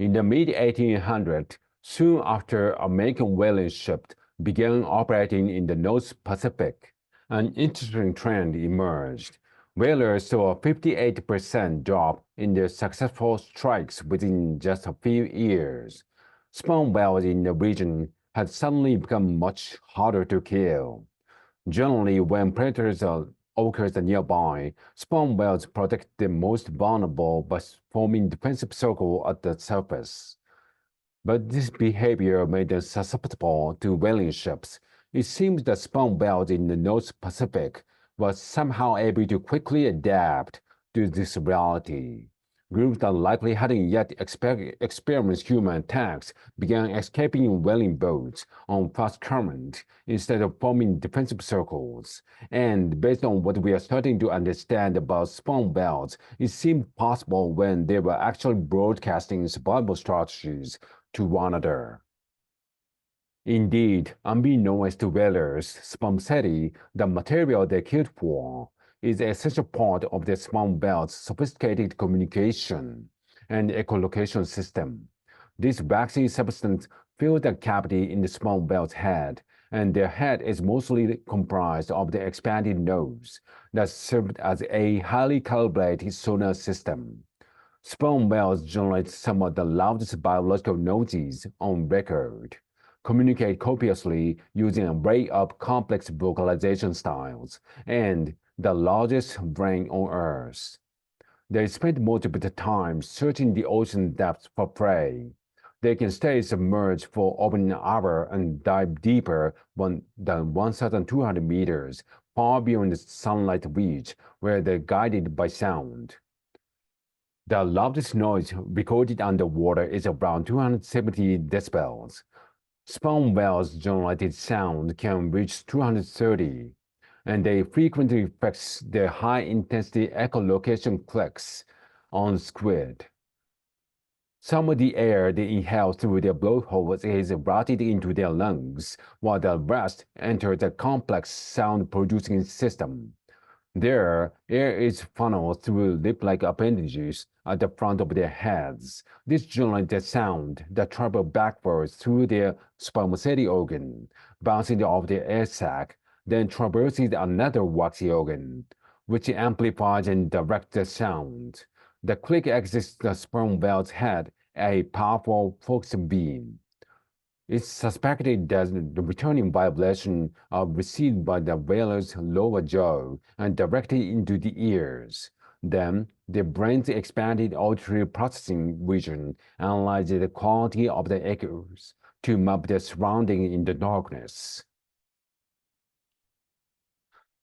In the mid-1800s, soon after American whaling ships began operating in the North Pacific, an interesting trend emerged. Whalers saw a 58% drop in their successful strikes within just a few years. Sperm whales in the region had suddenly become much harder to kill. Generally, when predators occur nearby, sperm whales protect the most vulnerable by forming defensive circles at the surface. But this behavior made them susceptible to whaling ships. It seems that sperm whales in the North Pacific were somehow able to quickly adapt to this reality. Groups that likely hadn't yet experienced human attacks began escaping in whaling boats on fast current instead of forming defensive circles. And based on what we are starting to understand about sperm whales, it seemed possible when they were actually broadcasting survival strategies to one another. Indeed, unbeknownst to whalers, spermaceti, the material they killed for, is an essential part of the sperm whale's sophisticated communication and echolocation system. This waxy substance fills the cavity in the sperm whale's head, and their head is mostly comprised of the expanded nose that served as a highly calibrated sonar system. Sperm whales generate some of the loudest biological noises on record, communicate copiously using an array of complex vocalization styles, and the largest brain on Earth. They spend most of the time searching the ocean depths for prey. They can stay submerged for over an hour and dive deeper than 1,200 meters, far beyond the sunlight reach, where they're guided by sound. The loudest noise recorded underwater is around 270 decibels. Sperm whales' generated sound can reach 230, and they frequently fix their high-intensity echolocation clicks on squid. Some of the air they inhale through their blowholes is routed into their lungs, while the rest enters a complex sound-producing system. There, air is funneled through lip-like appendages at the front of their heads. This generates a sound that travels backwards through their spermaceti organ, bouncing off their air sac, then traverses another waxy organ, which amplifies and directs the sound. The click exits the sperm whale's head, a powerful focusing beam. It's suspected that the returning vibrations are received by the whale's lower jaw and directed into the ears. Then, the brain's expanded auditory processing region analyzes the quality of the echoes to map the surrounding in the darkness.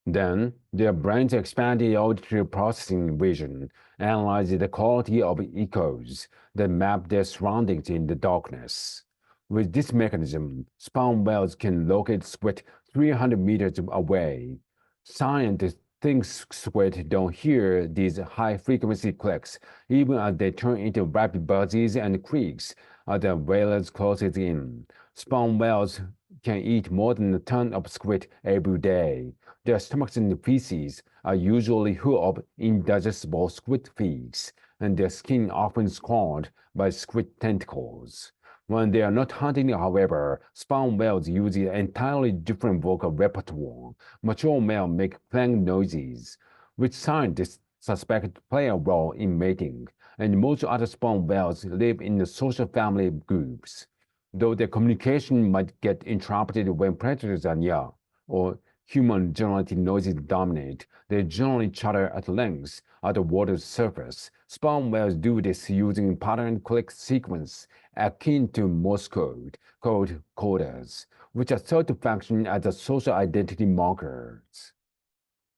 Then, their brain's expanded auditory processing region analyzes the quality of echoes that map their surroundings in the darkness. With this mechanism, sperm whales can locate squid 300 meters away. Scientists think squid don't hear these high-frequency clicks, even as they turn into rapid buzzes and creaks as the whales closes in. Sperm whales can eat more than a ton of squid every day. Their stomachs and feces are usually full of indigestible squid flakes, and their skin often scarred by squid tentacles. When they are not hunting, however, sperm whales use an entirely different vocal repertoire. Mature males make clang noises, which scientists suspect play a role in mating, and most other sperm whales live in the social family groups. Though their communication might get interrupted when predators are near, or human-generated noises dominate, they generally chatter at length at the water's surface. Sperm whales do this using patterned click sequence akin to Morse code, called codas, which are thought to function as a social identity markers.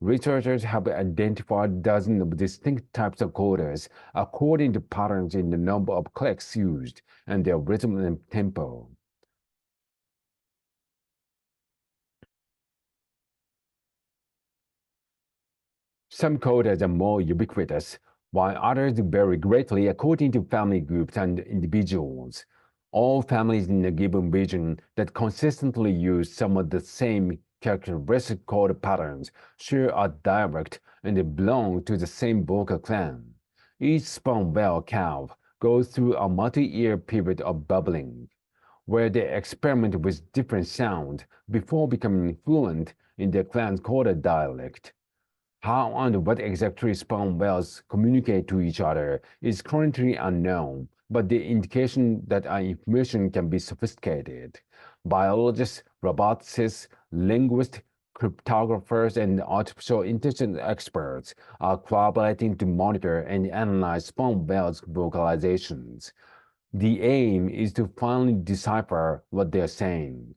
Researchers have identified dozens of distinct types of codas according to patterns in the number of clicks used and their rhythm and tempo. Some codas are more ubiquitous, while others vary greatly according to family groups and individuals. All families in a given region that consistently use some of the same characteristic code patterns share a dialect and belong to the same vocal clan. Each sperm whale calf goes through a multi-year period of bubbling, where they experiment with different sound before becoming fluent in their clan-coded dialect. How and what exactly sperm whales communicate to each other is currently unknown, but the indication that our information can be sophisticated. Biologists, roboticists, linguists, cryptographers, and artificial intelligence experts are collaborating to monitor and analyze sperm whales' vocalizations. The aim is to finally decipher what they're saying.